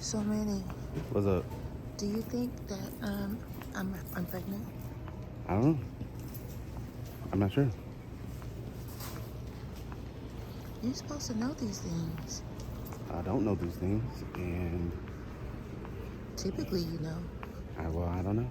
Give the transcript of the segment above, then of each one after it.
So Manny, What's up? do you think that I'm pregnant? I don't know. I'm not sure. You're supposed to know these things. I don't know these things, and Typically, you know. I don't know.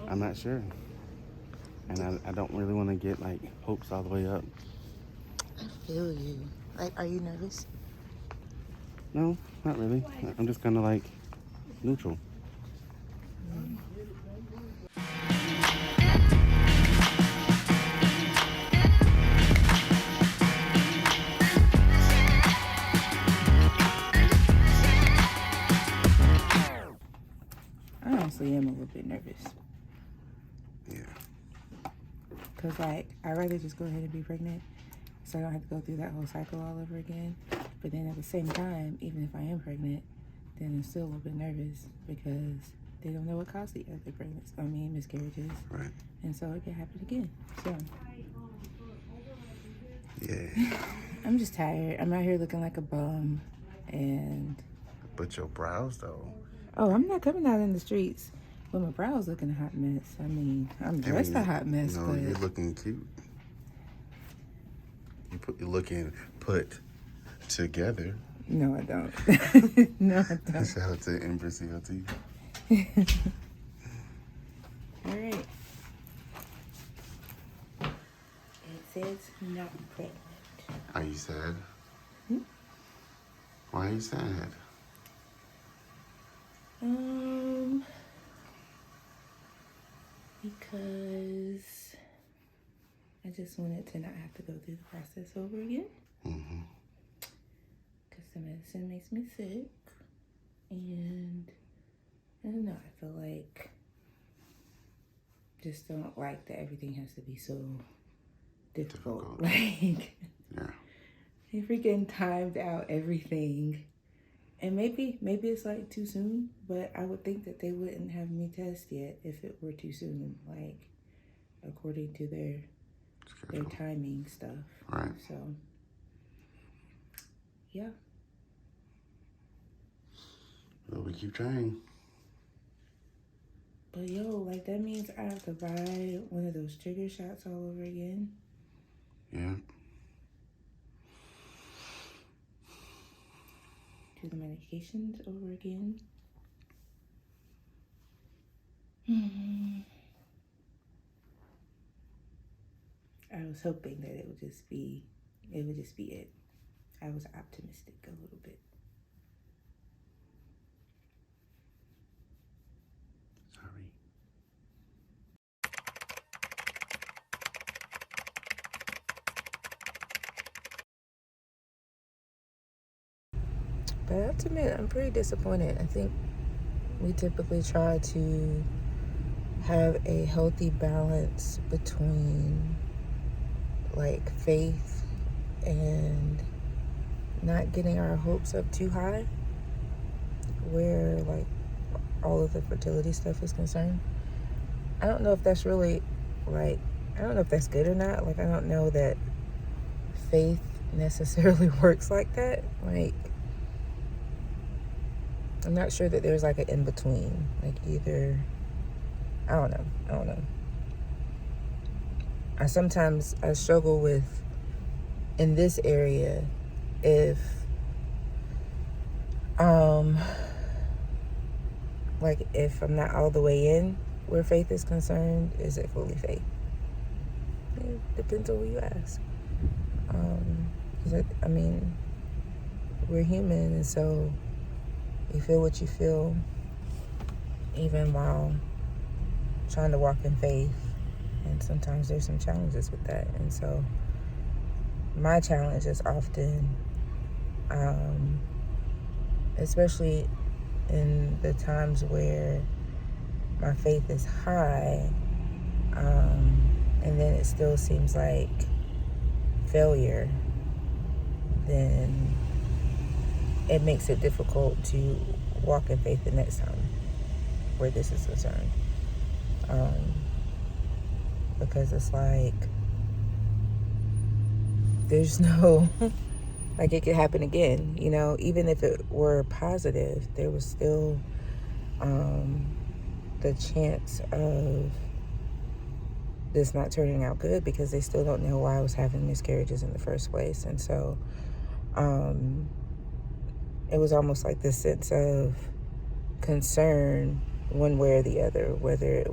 I'm not sure, and I don't really want to get like hopes all the way up. I feel you. Like, are you nervous? No, not really. I'm just kind of like neutral. I honestly am a little bit nervous. Yeah. Because, like, I'd rather just go ahead and be pregnant so I don't have to go through that whole cycle all over again. But then at the same time, even if I am pregnant, then I'm still a little bit nervous because they don't know what caused the other pregnancy. Miscarriages. Right. And so it can happen again. So, Yeah. I'm just tired. I'm out here looking like a bum. And, But your brows, though. oh, I'm not coming out in the streets with my brows looking a hot mess. I'm dressed a hot mess, No, but... you're looking cute. You're looking put together. No, I don't. No, I don't. Shout out to Empress CLT. All right. It says not pregnant. Are you sad? Hmm? Why are you sad? Because I just wanted to not have to go through the process over again. Mm-hmm. Because the medicine makes me sick. And I don't know, I feel like just don't like that everything has to be so difficult. Like, Yeah. they freaking timed out everything. And maybe it's like too soon, but I would think that they wouldn't have me test yet if it were too soon, like according to their timing stuff. Right. So yeah. Well, we keep trying. But yo, like that means I have to buy one of those trigger shots all over again. Yeah. Do the medications over again. I was hoping that it would just be it. I was optimistic a little bit. Sorry. But I have to admit, I'm pretty disappointed. I think we typically try to have a healthy balance between like faith and not getting our hopes up too high where like all of the fertility stuff is concerned. I don't know if that's really like, I don't know if that's good or not. Like, I don't know that faith necessarily works like that. Like, I'm not sure that there's like an in-between. Like either, I don't know. I struggle with, in this area, if, like if I'm not all the way in where faith is concerned, is it fully faith? It depends on who you ask. 'Cause we're human, and so you feel what you feel, even while trying to walk in faith. And sometimes there's some challenges with that. And so my challenge is often, especially in the times where my faith is high, and then it still seems like failure, then it makes it difficult to walk in faith the next time where this is concerned. Because it's like there's no like it could happen again, you know, even if it were positive, there was still the chance of this not turning out good, because they still don't know why I was having miscarriages in the first place. And so it was almost like this sense of concern one way or the other, whether it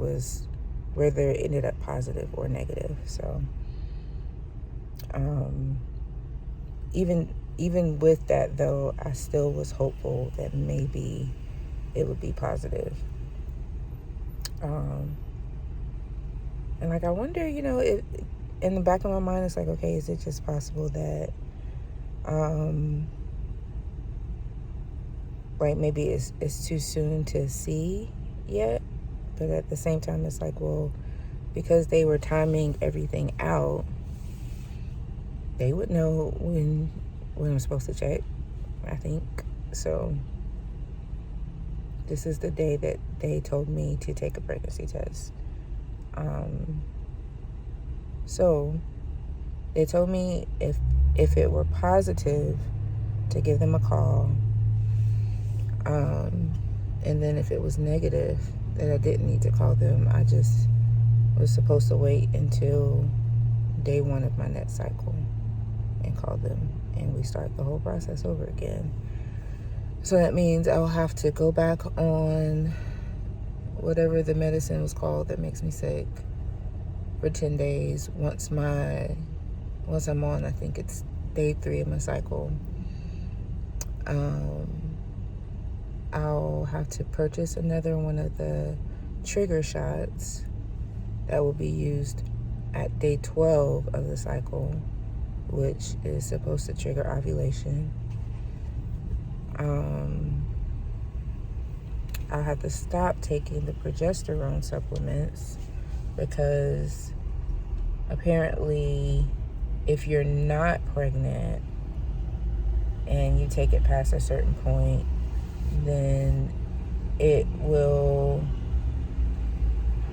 ended up positive or negative. So even with that, though, I still was hopeful that maybe it would be positive. And like, I wonder, you know, if in the back of my mind, it's like, okay, is it just possible that like maybe it's too soon to see yet? But at the same time, it's like, well, because they were timing everything out, they would know when I'm supposed to check, I think. So this is the day that they told me to take a pregnancy test. So they told me if it were positive, to give them a call. And then if it was negative, that I didn't need to call them. I just was supposed to wait until day 1 of my next cycle and call them, and we start the whole process over again. So that means I'll have to go back on whatever the medicine was called that makes me sick for 10 days. Once I'm on, I think it's day 3 of my cycle, I'll have to purchase another one of the trigger shots that will be used at day 12 of the cycle, which is supposed to trigger ovulation. I'll have to stop taking the progesterone supplements, because apparently if you're not pregnant and you take it past a certain point, then it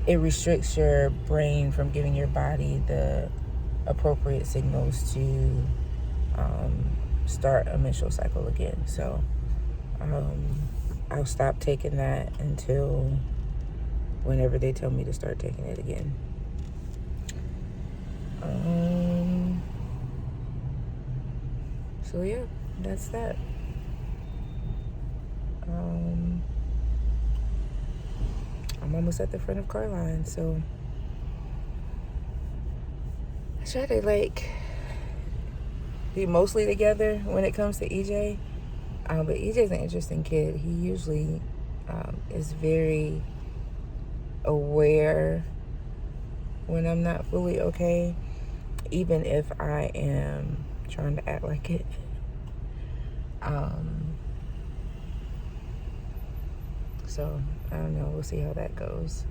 restricts your brain from giving your body the appropriate signals to start a menstrual cycle again. So I'll stop taking that until whenever they tell me to start taking it again. So yeah, that's that. I'm almost at the front of car line, so I try to like be mostly together when it comes to EJ. But EJ's an interesting kid. He usually is very aware when I'm not fully okay, even if I am trying to act like it. So I don't know, we'll see how that goes.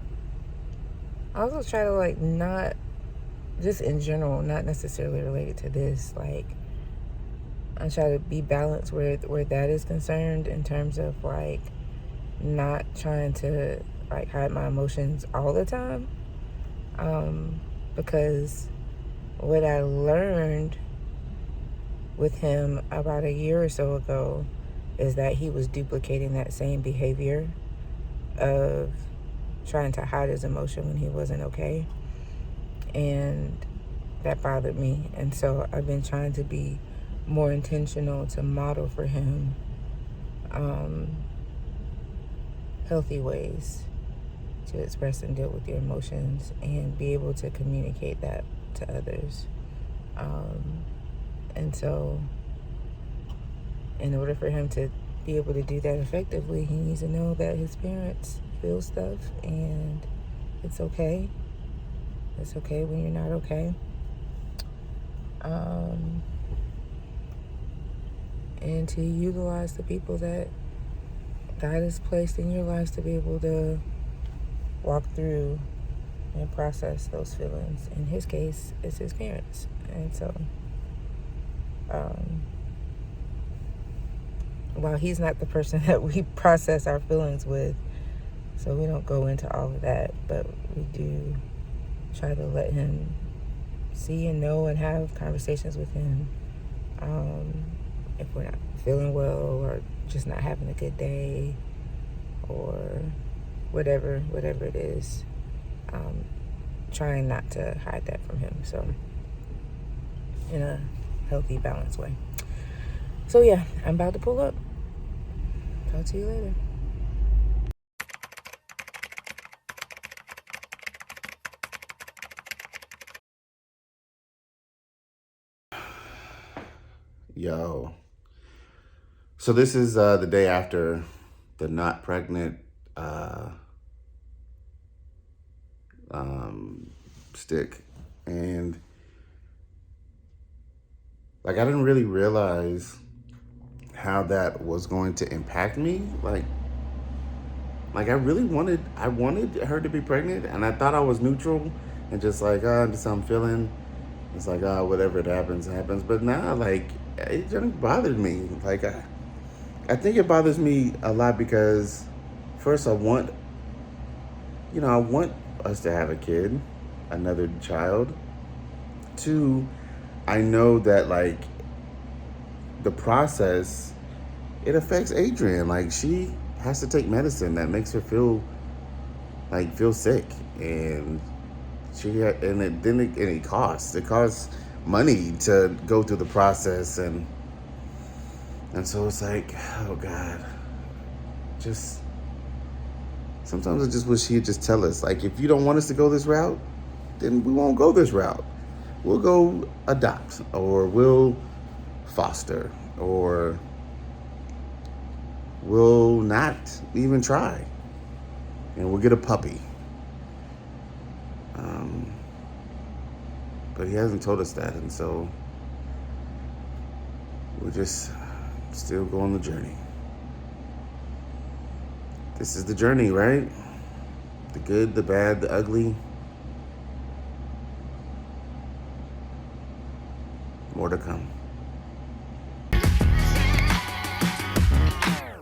I also try to like not, just in general, not necessarily related to this, like I try to be balanced where that is concerned, in terms of like not trying to like hide my emotions all the time. Because what I learned with him about a year or so ago is that he was duplicating that same behavior of trying to hide his emotion when he wasn't okay. And that bothered me. And so I've been trying to be more intentional to model for him healthy ways to express and deal with your emotions, and be able to communicate that to others. And so in order for him to be able to do that effectively, he needs to know that his parents feel stuff, and it's okay. It's okay when you're not okay. And to utilize the people that God has placed in your lives to be able to walk through and process those feelings. In his case, it's his parents. And so while he's not the person that we process our feelings with, so we don't go into all of that, but we do try to let him see and know and have conversations with him if we're not feeling well or just not having a good day or whatever it is. Trying not to hide that from him. So in a healthy, balanced way. So yeah, I'm about to pull up. Talk to you later. Yo. So this is the day after the not pregnant stick. And like, I didn't really realize how that was going to impact me. Like I really wanted her to be pregnant, and I thought I was neutral and just like, just how I'm feeling. It's like, whatever it happens, happens. But now, like, it just bothered me. Like, I think it bothers me a lot because, first, I want us to have a kid, another child. Two, I know that, like, the process, it affects Adrian. Like, she has to take medicine that makes her feel sick, and it costs money to go through the process, and so it's like, oh God, just sometimes I just wish he'd just tell us, like, if you don't want us to go this route, then we won't go this route. We'll go adopt, or we'll foster, or we'll not even try, and we'll get a puppy. But he hasn't told us that, and so we're just still go on the journey. This is the journey, right? The good, the bad, the ugly. More to come.